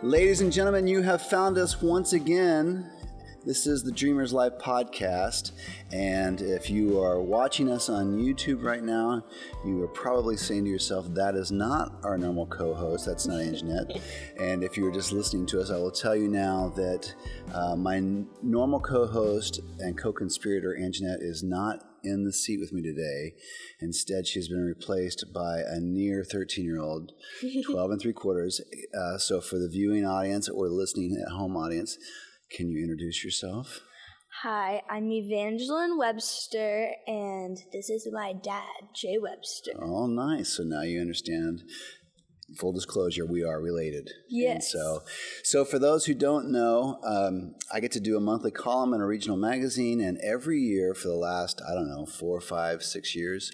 Ladies and gentlemen, you have found us once again. This is the Dreamers Life podcast, and if you are watching us on YouTube right now, you are probably saying to yourself, that is not our normal co-host, that's not Anjanette. And if you're just listening to us, I will tell you now that my normal co-host and co-conspirator, Anjanette, is not in the seat with me today. Instead, she's been replaced by a near 13-year-old, 12 and 3/4. So for the viewing audience or listening at home audience, can you introduce yourself? Hi, I'm Evanjalyn Webster, and this is my dad, Jay Webster. Oh, nice. So now you understand. Full disclosure, we are related. Yes. And so for those who don't know, I get to do a monthly column in a regional magazine, and every year for the last, 4, 5, 6 years,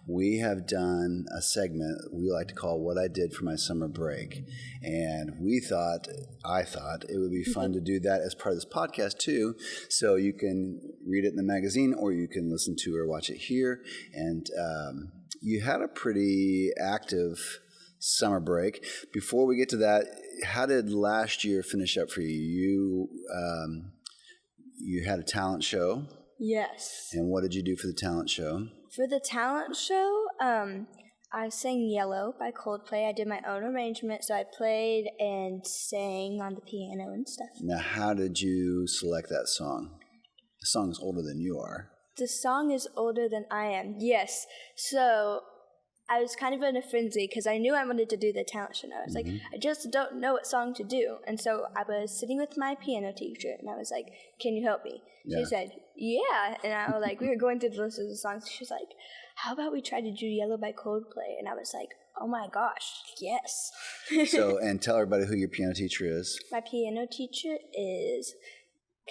we have done a segment we like to call What I Did for My Summer Break. And I thought it would be fun to do that as part of this podcast too. So you can read it in the magazine or you can listen to or watch it here. And you had a pretty active summer break. Before we get to that, how did last year finish up for you? You had a talent show. Yes. And what did you do for the talent show? For the talent show, I sang Yellow by Coldplay. I did my own arrangement, so I played and sang on the piano and stuff. Now, how did you select that song? The song is older than you are. The song is older than I am, yes. So I was kind of in a frenzy because I knew I wanted to do the talent show. I was like, I just don't know what song to do. And so I was sitting with my piano teacher, and I was like, can you help me? She said, yeah. And I was like, we were going through the list of the songs. She was like, how about we try to do Yellow by Coldplay? And I was like, oh my gosh, yes. So, and tell everybody who your piano teacher is. My piano teacher is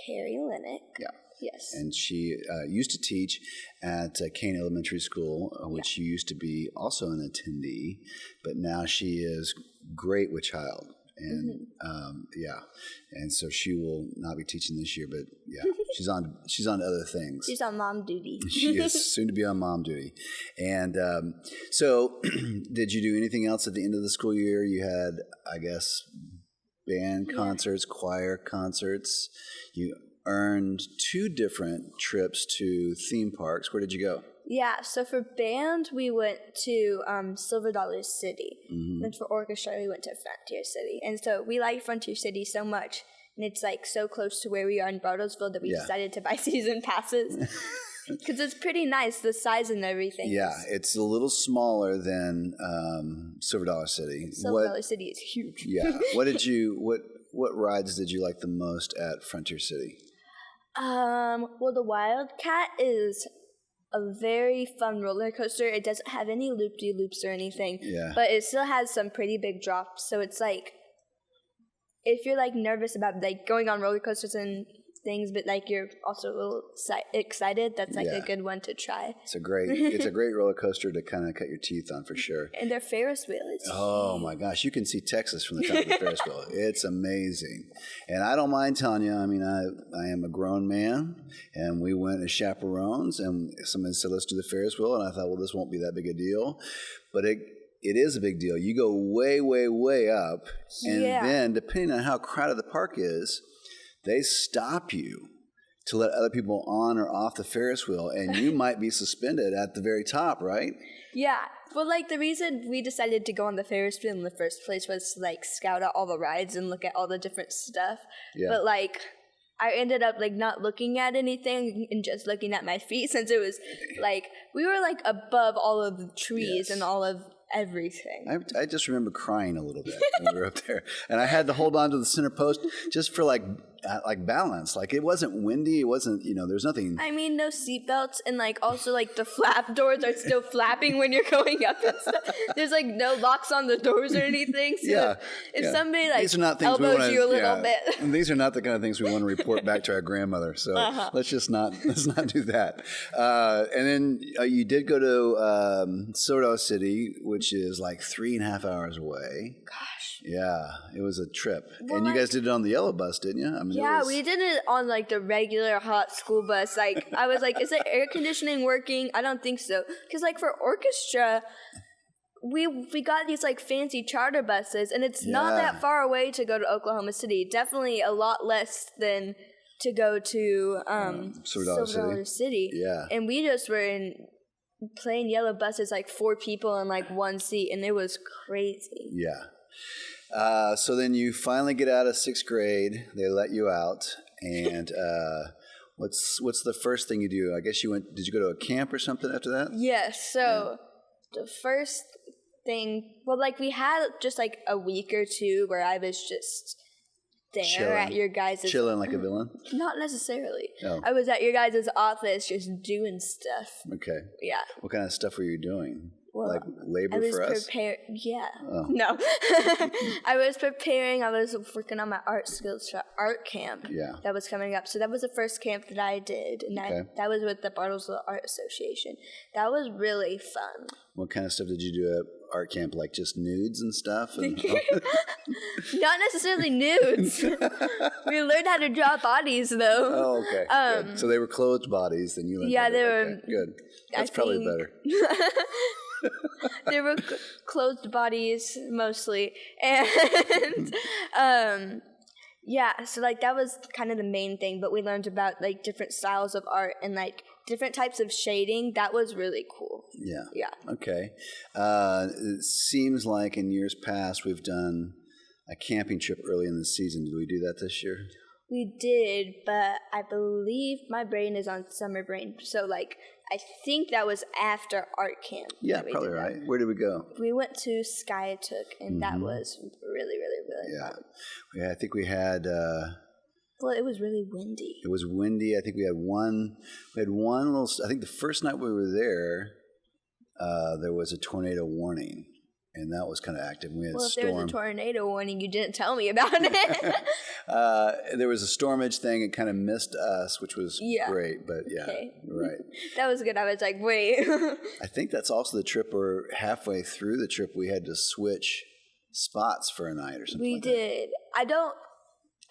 Carrie Lennox. Yeah. Yes. And she used to teach at Kane Elementary School, which you used to be also an attendee, but now she is great with child. And and so she will not be teaching this year, but she's on other things. She's on mom duty. She is soon to be on mom duty. And so did you do anything else at the end of the school year? You had, I guess, band concerts, choir concerts. You earned 2 different trips to theme parks. Where did you go? Yeah, so for band, we went to Silver Dollar City. And for orchestra, we went to Frontier City. And so we like Frontier City so much, and it's like so close to where we are in Bartlesville that we decided to buy season passes. Because it's pretty nice, the size and everything. Yeah, it's a little smaller than Silver Dollar City. Silver Dollar City is huge. Yeah. What rides did you like the most at Frontier City? Well, the Wildcat is a very fun roller coaster. It doesn't have any loop-de-loops or anything, but it still has some pretty big drops. So it's like, if you're like nervous about like going on roller coasters and things, but like you're also a little excited, that's like a good one to try. It's a great roller coaster to kind of cut your teeth on for sure. And their Ferris wheel is huge. My gosh, you can see Texas from the top of the Ferris wheel. It's amazing. And I don't mind telling you, I mean, I am a grown man, and we went as chaperones, and somebody said, let's do the Ferris wheel, and I thought, well, this won't be that big a deal. But it is a big deal. You go way, way, way up, and then depending on how crowded the park is, they stop you to let other people on or off the Ferris wheel, and you might be suspended at the very top, right? Yeah. Well, like, the reason we decided to go on the Ferris wheel in the first place was to, like, scout out all the rides and look at all the different stuff. Yeah. But, like, I ended up, like, not looking at anything and just looking at my feet, since it was, like, we were, like, above all of the trees and all of everything. I just remember crying a little bit when we were up there, and I had to hold on to the center post just for like balance. Like, it wasn't windy, it wasn't, there's nothing. I mean, no seatbelts, and like also like the flap doors are still flapping when you're going up and stuff. There's like no locks on the doors or anything. So if somebody like elbows you a little bit, and these are not the kind of things we want to report back to our grandmother. So let's not do that. And then you did go to Silver Dollar City, which is like 3.5 hours away. Gosh. Yeah, it was a trip. Well, and you guys did it on the yellow bus, didn't you? I mean, we did it on like the regular hot school bus. Like, I was like, is the air conditioning working? I don't think so. Because like for orchestra, we got these like fancy charter buses, and it's not that far away to go to Oklahoma City. Definitely a lot less than to go to Silver City. Yeah. And we just were in plain yellow buses, like 4 people in like 1 seat, and it was crazy. Yeah. So then you finally get out of 6th grade. They let you out, and what's the first thing you do? I guess did you go to a camp or something after that? Yes. So the first thing, well, like we had just like a week or 2 where I was just there at your guys' chilling like a villain? Not necessarily. Oh. I was at your guys' office just doing stuff. Okay. Yeah. What kind of stuff were you doing? Well, like labor for us? Yeah. Oh. No. I was preparing. I was working on my art skills for art camp. Yeah. That was coming up. So that was the first camp that I did. And that was with the Bartlesville Art Association. That was really fun. What kind of stuff did you do at art camp? Like just nudes and stuff? And, Not necessarily nudes. We learned how to draw bodies, though. Oh, okay. Good. So they were clothed bodies, then you learned how to, they were. Okay, good. That's probably better. They were clothed bodies mostly, and so like that was kind of the main thing. But we learned about like different styles of art and like different types of shading. That was really cool. Yeah. Okay. It seems like in years past we've done a camping trip early in the season. Did we do that this year? We did, but I believe my brain is on summer brain. So like I think that was after art camp. Yeah, probably right. Where did we go? We went to Skiatook, and that was really, really, really fun. Yeah, I think we had... well, it was really windy. It was windy. I think we had one little... I think the first night we were there, there was a tornado warning. And that was kind of active. We had if storm. there was a tornado warning, you didn't tell me about it. There was a stormage thing. It kind of missed us, which was great. But right. That was good. I was like, wait. I think that's also the trip where halfway through the trip we had to switch spots for a night or something. We did. I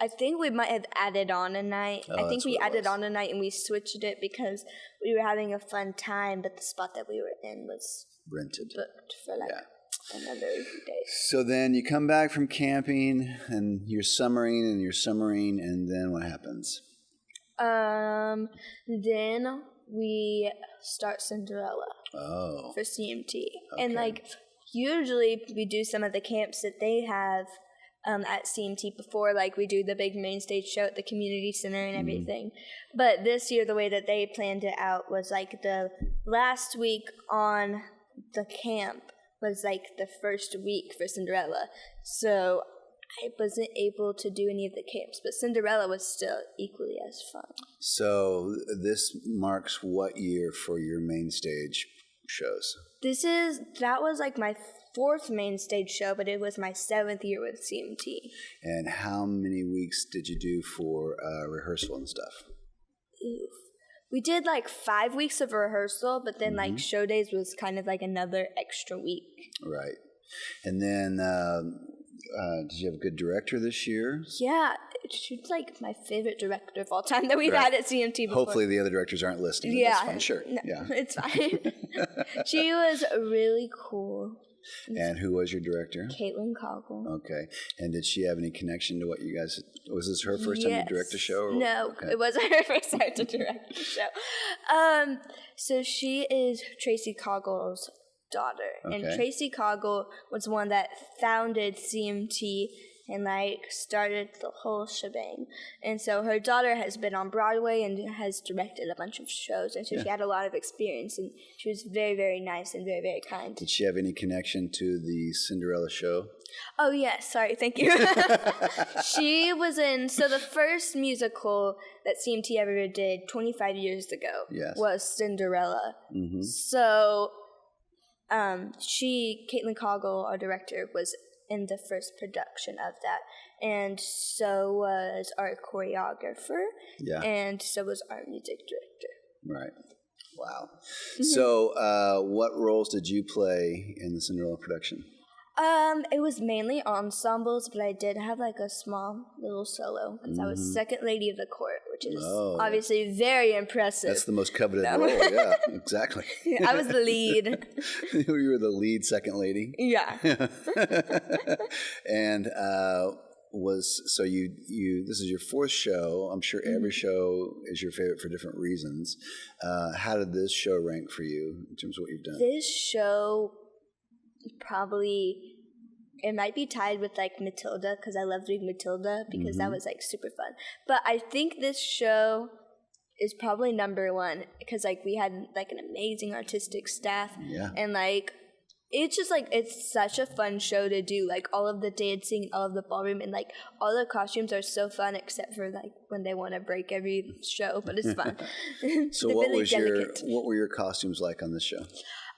think we might have added on a night. I think we added on a night and we switched it because we were having a fun time, but the spot that we were in was rented, booked for like another day. So then you come back from camping and you're summering, and then what happens? Then we start Cinderella. Oh. For CMT. Okay. And like usually we do some of the camps that they have at CMT before, like we do the big main stage show at the community center and everything. But this year the way that they planned it out was like the last week on the camp was like the first week for Cinderella. So I wasn't able to do any of the camps, but Cinderella was still equally as fun. So this marks what year for your main stage shows? That was like my 4th main stage show, but it was my 7th year with CMT. And how many weeks did you do for rehearsal and stuff? Oof. We did like 5 weeks of rehearsal, but then like show days was kind of like another extra week. Right. And then did you have a good director this year? Yeah. She's like my favorite director of all time that we've had at CMT before. Hopefully the other directors aren't listening. Yeah. That's fine. Sure. No, yeah. It's fine. She was really cool. And who was your director? Caitlin Coggle. Okay. And did she have any connection to what you guys... Was this her first time to direct a show? No, it wasn't her first time to direct a show. So she is Tracy Coggle's daughter. Okay. And Tracy Coggle was one that founded CMT and like started the whole shebang. And so her daughter has been on Broadway and has directed a bunch of shows, and so she had a lot of experience, and she was very, very nice and very, very kind. Did she have any connection to the Cinderella show? Oh, yes. Sorry. Thank you. She was in, so the first musical that CMT ever did 25 years ago was Cinderella. Mm-hmm. So Caitlin Coggle, our director, was in the first production of that, and so was our choreographer, and so was our music director. Right. Wow. Mm-hmm. So what roles did you play in the Cinderella production? It was mainly ensembles, but I did have like a small little solo because I was second lady of the court, which is obviously very impressive. That's the most coveted role. Yeah, exactly. I was the lead. You were the lead second lady. Yeah. And so you this is your fourth show. I'm sure every show is your favorite for different reasons. How did this show rank for you in terms of what you've done? This show probably, it might be tied with like Matilda because I love doing Matilda because that was like super fun. But I think this show is probably number one because like we had like an amazing artistic staff and like it's just like it's such a fun show to do, like all of the dancing, all of the ballroom, and like all the costumes are so fun except for like when they want to break every show, but it's fun. So what were your costumes like on this show?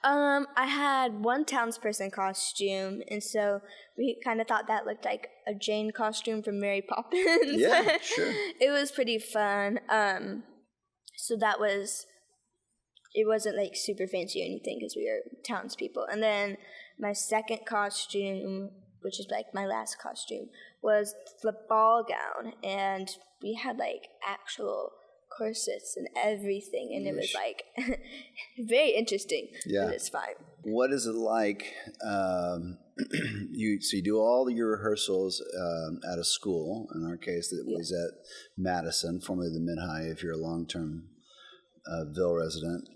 I had one townsperson costume, and so we kind of thought that looked like a Jane costume from Mary Poppins. Yeah, sure. It was pretty fun. So that was, it wasn't like super fancy or anything because we were townspeople. And then my second costume, which is like my last costume, was the ball gown, and we had like actual corsets and everything, and it was like very interesting. Yeah, it's fine. What is it like? You do all your rehearsals at a school. In our case, it was at Madison, formerly the Mid-High. If you're a long-term Ville resident,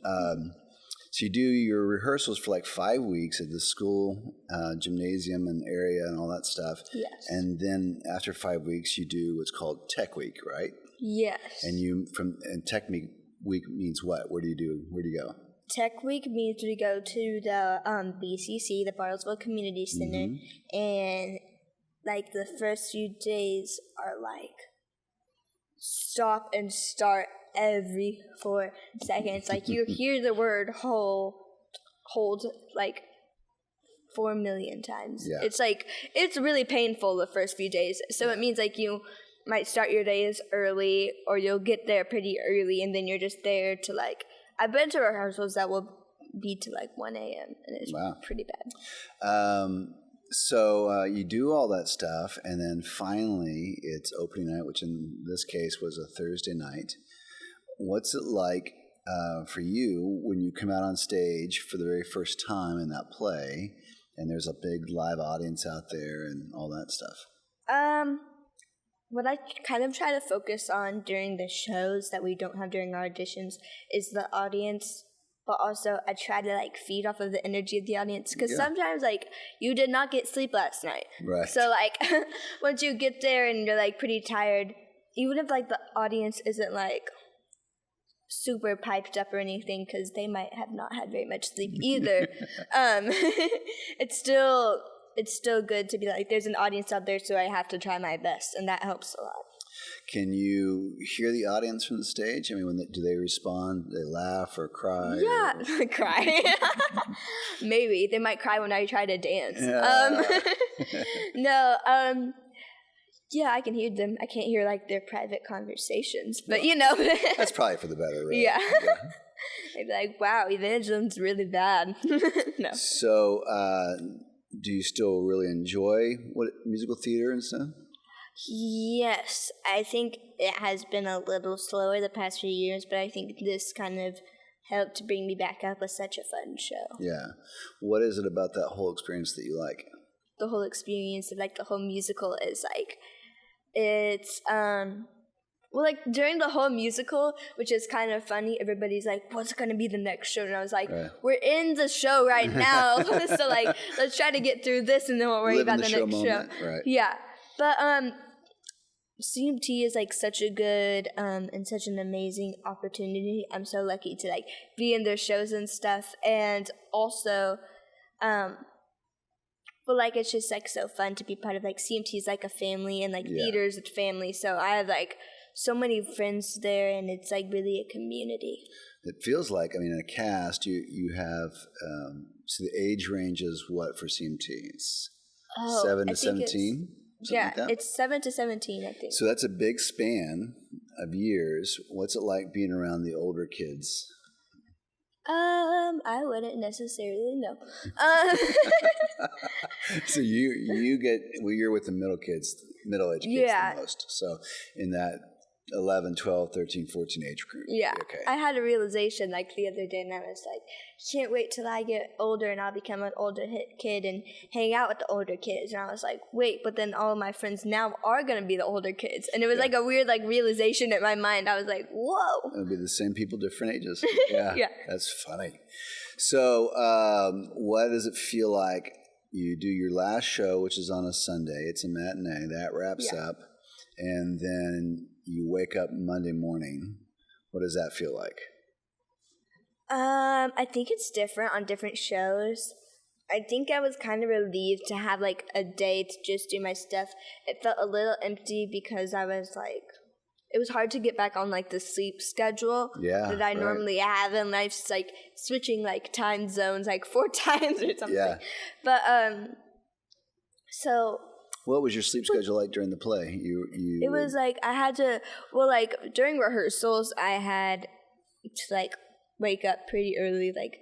so you do your rehearsals for like 5 weeks at the school gymnasium and area and all that stuff. Yes. And then after 5 weeks, you do what's called Tech Week, right? Yes. And Tech Week means what? Where do you go? Tech Week means we go to the BCC, the Bartlesville Community Center, and like the first few days are like stop and start every 4 seconds. Like you hear the word hold like 4 million times. Yeah. It's like, it's really painful the first few days. So it means like you might start your days early, or you'll get there pretty early, and then you're just there to like, I've been to rehearsals that will be to like 1 a.m. and it's pretty bad. So you do all that stuff, and then finally it's opening night, which in this case was a Thursday night. What's it like for you when you come out on stage for the very first time in that play, and there's a big live audience out there and all that stuff? What I kind of try to focus on during the shows that we don't have during our auditions is the audience, but also I try to like feed off of the energy of the audience, because sometimes like you did not get sleep last night. Right. So like once you get there and you're like pretty tired, even if like the audience isn't like super piped up or anything, because they might have not had very much sleep either, it's still good to be like, there's an audience out there, so I have to try my best, and that helps a lot. Can you hear the audience from the stage? I mean, do they respond? Do they laugh or cry? Yeah, cry. Maybe. They might cry when I try to dance. Yeah, I can hear them. I can't hear like their private conversations, but you know. That's probably for the better, right? Yeah. They'd be like, wow, Evanjalyn's really bad. No. So, do you still really enjoy musical theater and stuff? Yes, I think it has been a little slower the past few years, but I think this kind of helped bring me back up with such a fun show. Yeah. What is it about that whole experience that you like? The whole experience of like the whole musical is like, it's, well, like during the whole musical, which is kind of funny, everybody's like, what's going to be the next show? And I was like, we're in the show right now. So like, let's try to get through this and then we'll worry about the next show. Right. Yeah. But CMT is like such a good and such an amazing opportunity. I'm so lucky to like be in their shows and stuff. And also, but like it's just like so fun to be part of like CMT is like a family, and like theater is a family. So I have like so many friends there, and it's like really a community. It feels like, I mean, in a cast, you have, so the age range is what for CMT? It's 7 to 17? Yeah, like it's 7 to 17, I think. So that's a big span of years. What's it like being around the older kids? I wouldn't necessarily know. So you're with the middle kids, middle-aged kids the most. So in that 11, 12, 13, 14 age group. Yeah. Okay. I had a realization like the other day, and I was like, can't wait till I get older and I'll become an older kid and hang out with the older kids. And I was like, wait, but then all of my friends now are going to be the older kids. And it was like a weird like realization in my mind. I was like, whoa. It'll be the same people, different ages. Yeah. Yeah. That's funny. So what does it feel like? You do your last show, which is on a Sunday. It's a matinee. That wraps up. And then you wake up Monday morning. What does that feel like? I think it's different on different shows. I think I was kind of relieved to have like a day to just do my stuff. It felt a little empty because I was like, it was hard to get back on like the sleep schedule that I normally have, and I was like switching like time zones like 4 times or something. Yeah. But so. What was your sleep schedule like during the play? It was like I had to. Well, like during rehearsals, I had to like wake up pretty early, like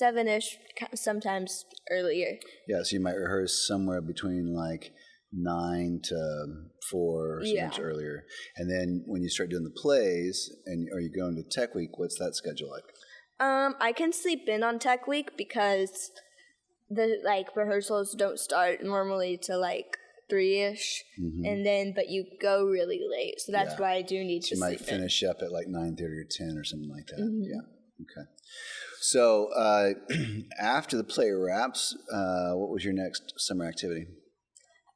7-ish, sometimes earlier. Yeah, so you might rehearse somewhere between like 9 to 4 or so much earlier. And then when you start doing the plays, are you going to Tech Week? What's that schedule like? I can sleep in on Tech Week because the like rehearsals don't start normally till like 3-ish, and then but you go really late, so that's why I do need to sleep in. You might finish up at like 9:30 or 10 or something like that. Yeah. Okay. So after the play wraps, what was your next summer activity?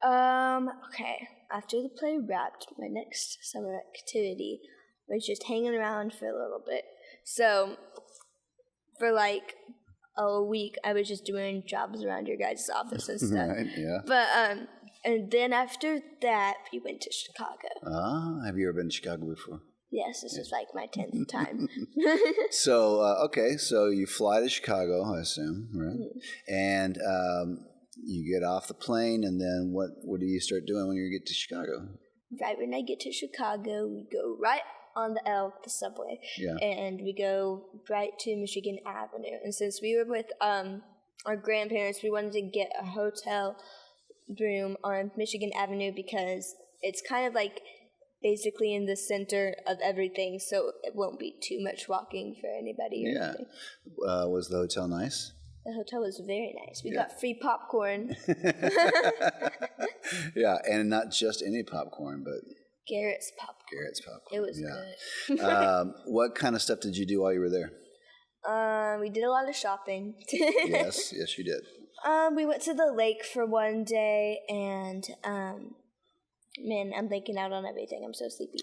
Okay. After the play wrapped, my next summer activity was just hanging around for a little bit. So for like a week, I was just doing jobs around your guys' office and stuff. Right, yeah. But and then after that, we went to Chicago. Have you ever been to Chicago before? Yes, this is like my 10th time. So, okay, so you fly to Chicago, I assume, right? And you get off the plane, and then what do you start doing when you get to Chicago? Right when I get to Chicago, we go right on the subway, and we go right to Michigan Avenue. And since we were with our grandparents, we wanted to get a hotel room on Michigan Avenue because it's kind of like basically in the center of everything, so it won't be too much walking for anybody or anything. Was the hotel nice? The hotel was very nice. We got free popcorn. Yeah, and not just any popcorn, but Garrett's popcorn. Garrett's popcorn. It was good. What kind of stuff did you do while you were there? We did a lot of shopping. Yes, you did. We went to the lake for one day, and man, I'm blanking out on everything. I'm so sleepy.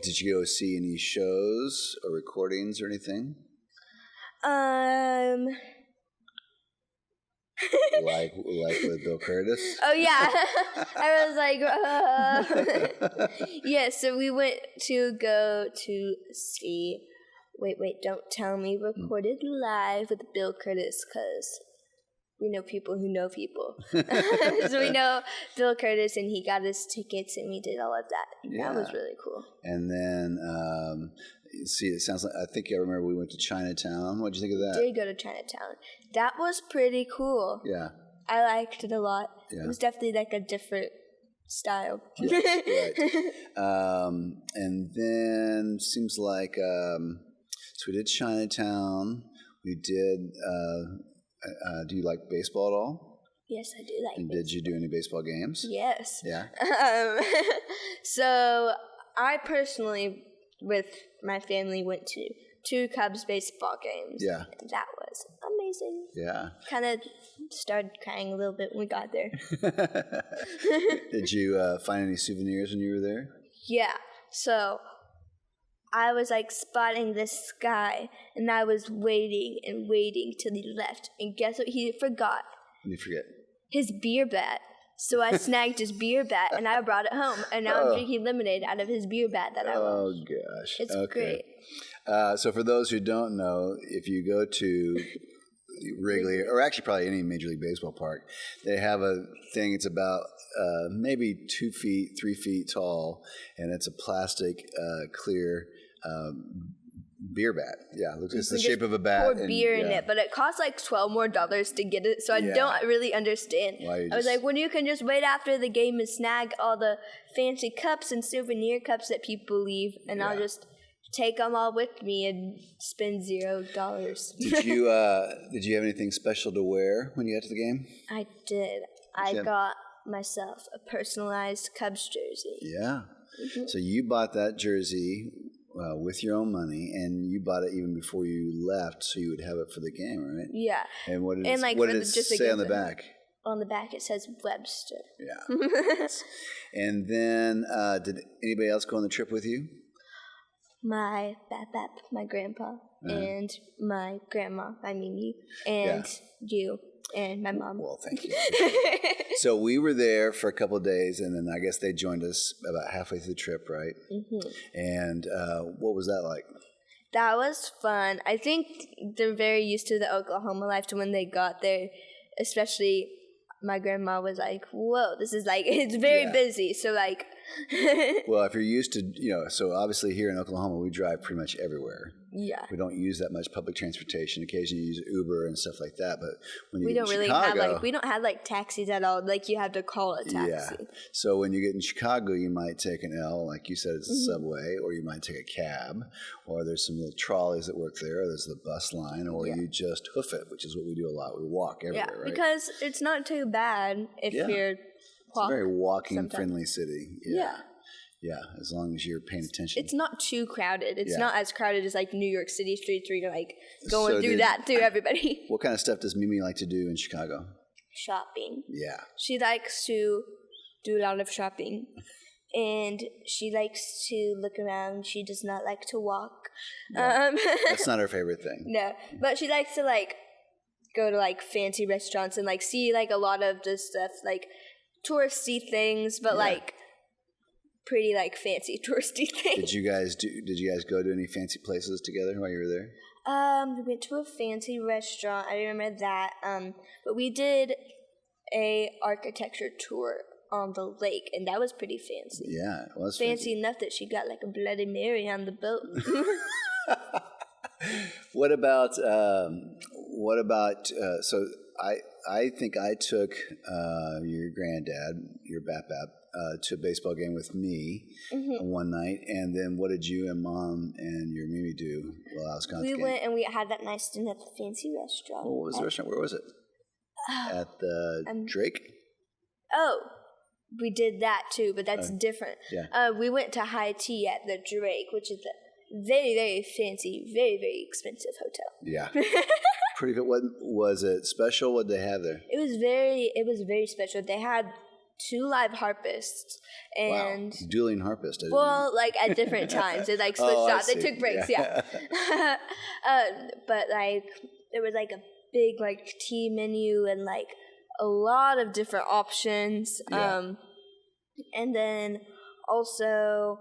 Did you go see any shows or recordings or anything? Like with Bill Curtis? Oh, yeah. I was like, yeah, so we went to go to see, wait, don't tell me, recorded live with Bill Curtis, because we know people who know people. So we know Bill Curtis, and he got us tickets, and we did all of that. Yeah. That was really cool. And then, see, it sounds like, I think I remember we went to Chinatown. What did you think of that? We did go to Chinatown. That was pretty cool. Yeah. I liked it a lot. Yeah. It was definitely like a different style. Yes, right. And then seems like, so we did Chinatown. We did, do you like baseball at all? Yes, I do like and baseball. Did you do any baseball games? Yes. Yeah. So I personally, with my family, went to 2 Cubs baseball games. Yeah. And that was amazing. Yeah. Kind of started crying a little bit when we got there. Did you find any souvenirs when you were there? Yeah. So I was like spotting this guy, and I was waiting and waiting till he left. And guess what he forgot? What did you forget? His beer bat. So I snagged his beer bat, and I brought it home. And now I'm drinking lemonade out of his beer bat that I love. Oh, gosh. It's great. So for those who don't know, if you go to Wrigley, or actually probably any Major League Baseball park, they have a thing. It's about maybe 2 feet, 3 feet tall, and it's a plastic clear beer bat. Yeah, it's the shape of a bat. Pour beer in it, but it costs like $12 more to get it. So I don't really understand. I was like, when you can just wait after the game and snag all the fancy cups and souvenir cups that people leave, and I'll just take them all with me and spend $0. Did you have anything special to wear when you got to the game? I did. I got myself a personalized Cubs jersey. Yeah. Mm-hmm. So you bought that jersey with your own money, and you bought it even before you left, so you would have it for the game, right? Yeah. And what did it say on the back? On the back, it says Webster. Yeah. And then, did anybody else go on the trip with you? My Bap, my grandpa, and my grandma, my Mimi, and you, and my mom. Well, thank you. So we were there for a couple of days, and then I guess they joined us about halfway through the trip, right? Mm-hmm. And what was that like? That was fun. I think they're very used to the Oklahoma life to when they got there, especially my grandma was like, whoa, this is like, it's very busy. So like... Well, if you're used to, so obviously here in Oklahoma, we drive pretty much everywhere. Yeah. We don't use that much public transportation. Occasionally use Uber and stuff like that. But when we don't really have we don't have like taxis at all. Like you have to call a taxi. Yeah. So when you get in Chicago, you might take an L, like you said, it's a subway, or you might take a cab, or there's some little trolleys that work there. Or there's the bus line, or you just hoof it, which is what we do a lot. We walk everywhere, right? Because it's not too bad if you're. It's a very walking-friendly city. Yeah, as long as you're paying attention. It's not too crowded. It's not as crowded as like New York City streets where you're like going through everybody. What kind of stuff does Mimi like to do in Chicago? Shopping. Yeah. She likes to do a lot of shopping. And she likes to look around. She does not like to walk. No, that's not her favorite thing. No, but she likes to like go to like fancy restaurants and like see like a lot of this stuff like touristy things, but like pretty like fancy touristy things. Did you guys go to any fancy places together while you were there? We went to a fancy restaurant. I remember that. But we did a architecture tour on the lake, and that was pretty fancy. Yeah, it was fancy enough that she got like a Bloody Mary on the boat. What about? So I think I took your granddad, your Bap, to a baseball game with me one night, and then what did you and Mom and your Mimi do while I was gone? We went and we had that nice dinner at the fancy restaurant. What was the restaurant? Where was it? At the Drake? Oh, we did that too, but that's different. Yeah. We went to high tea at the Drake, which is a very, very fancy, very, very expensive hotel. Yeah. Pretty good. What was it special? What did they have there? It was very special. They had 2 live harpists and dueling harpists. Well, like at different times. They like switched out. They took breaks, but like there was like a big like tea menu and like a lot of different options. Yeah. And then also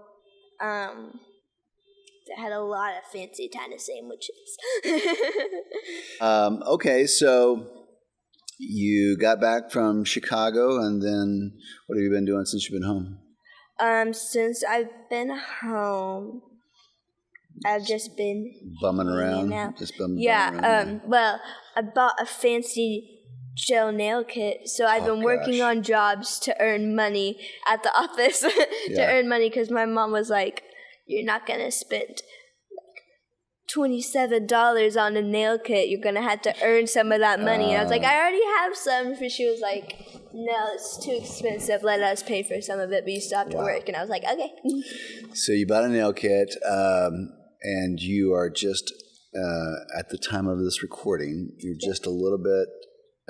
they had a lot of fancy kind of sandwiches. Okay, so you got back from Chicago, and then what have you been doing since you've been home? Since I've been home, I've just been bumming around. Bumming around. Well, I bought a fancy gel nail kit, so I've been working on jobs to earn money at the office to earn money because my mom was like, "You're not gonna spend $27 on a nail kit. You're gonna have to earn some of that money." And I was like, "I already have some." But she was like, "No, it's too expensive. Let us pay for some of it, but you still have to work." And I was like, "Okay." So you bought a nail kit, and you are just at the time of this recording, you're just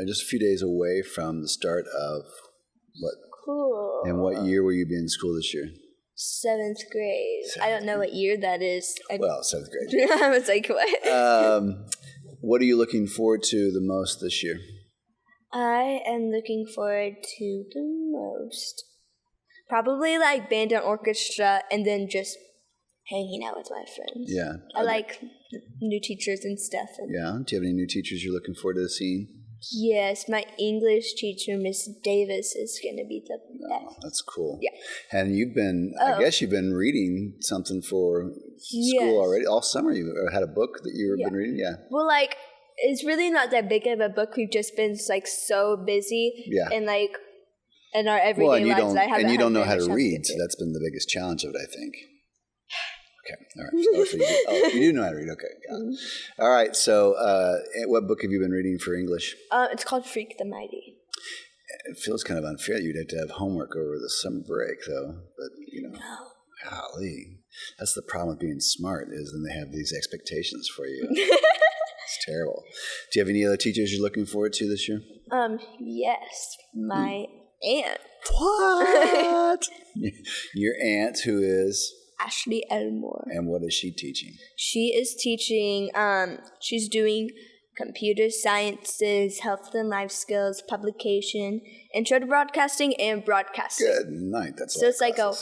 just a few days away from the start of what? Cool. And what year will you be in school this year? 7th grade. I don't know what year that is. 7th grade. I was like, what? What are you looking forward to the most this year? I am looking forward to the most probably like band and orchestra, and then just hanging out with my friends. Yeah. I like new teachers and stuff. Yeah. Do you have any new teachers you're looking forward to seeing? Yes, my English teacher, Miss Davis, is going to be the best. Oh, that's cool. Yeah. And you've been, I guess you've been reading something for school already. All summer you had a book that you've been reading? Yeah. Well, like, it's really not that big of a book. We've just been, like, so busy. Yeah. And, like, in our everyday lives. And you don't know how to read, so that's been the biggest challenge of it, I think. Okay, all right. So you do know how to read. Okay, yeah. Mm-hmm. All right. So, what book have you been reading for English? It's called Freak the Mighty. It feels kind of unfair. You'd have to have homework over the summer break, though. But golly, that's the problem with being smart is then they have these expectations for you. It's terrible. Do you have any other teachers you're looking forward to this year? Yes, my aunt. What? Your aunt, who is Ashley Elmore. And what is she teaching? She is teaching, she's doing computer sciences, health and life skills, publication, intro to broadcasting, and broadcasting. Good night. That's so it's like a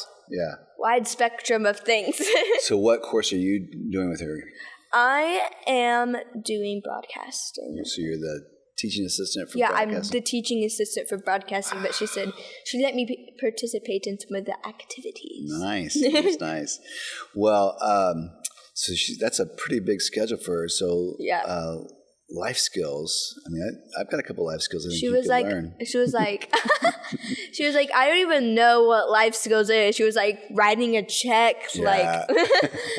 wide spectrum of things. So what course are you doing with her? I am doing broadcasting. So you're the teaching assistant for broadcasting? Yeah, I'm the teaching assistant for broadcasting, but she said she let me participate in some of the activities. Nice. That's nice. Well, so that's a pretty big schedule for her. So life skills. I mean, I've got a couple life skills I think you could learn. She was like, I don't even know what life skills is. She was like, writing a check. Yeah.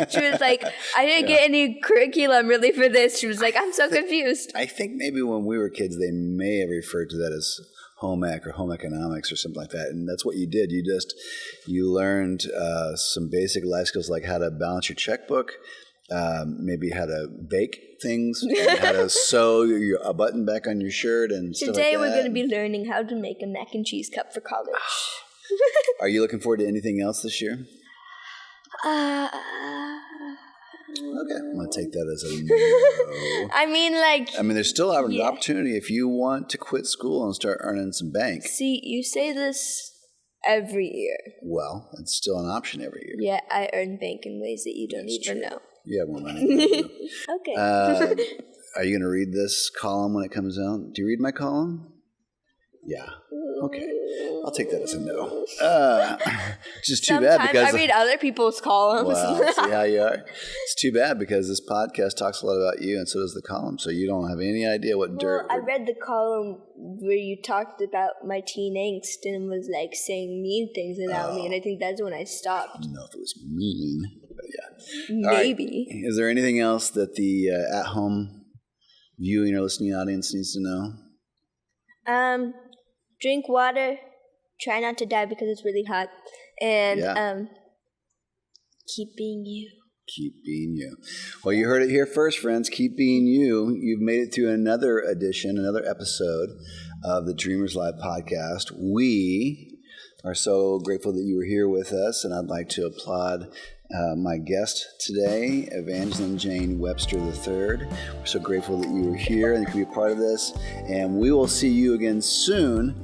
She was like, I didn't get any curriculum really for this. She was like, I'm so confused. I think maybe when we were kids, they may have referred to that as home ec or home economics or something like that. And that's what you did. You learned some basic life skills like how to balance your checkbook, maybe how to bake things, and how to sew a button back on your shirt and stuff like that. Today we're going to be learning how to make a mac and cheese cup for college. Are you looking forward to anything else this year? Okay, I'm going to take that as a no. I mean, there's still an opportunity if you want to quit school and start earning some bank. See, you say this every year. Well, it's still an option every year. Yeah, I earn bank in ways that you don't even know. You have more money. Okay. Are you going to read this column when it comes out? Do you read my column? Yeah. Okay. I'll take that as a no. It's just too bad because I read other people's columns. Wow, see how you are? It's too bad because this podcast talks a lot about you and so does the column. So you don't have any idea what dirt. I read the column where you talked about my teen angst and was like saying mean things about me, and I think that's when I stopped. I don't know if it was mean, but yeah. Maybe. Right. Is there anything else that the at-home viewing or listening audience needs to know? Drink water. Try not to die because it's really hot. And keep being you. Keep being you. Well, you heard it here first, friends. Keep being you. You've made it through another episode of the Dreamers Live podcast. We are so grateful that you were here with us, and I'd like to applaud my guest today, Evanjalyn Webster III. We're so grateful that you were here and you can be a part of this. And we will see you again soon.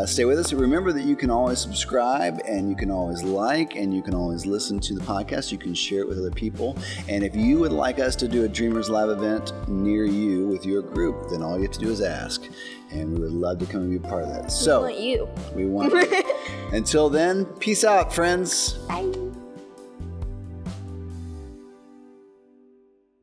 Stay with us. And remember that you can always subscribe and you can always like and you can always listen to the podcast. You can share it with other people. And if you would like us to do a Dreamers Live event near you with your group, then all you have to do is ask. And we would love to come and be a part of that. So we want you. We want you. Until then, peace out, friends. Bye.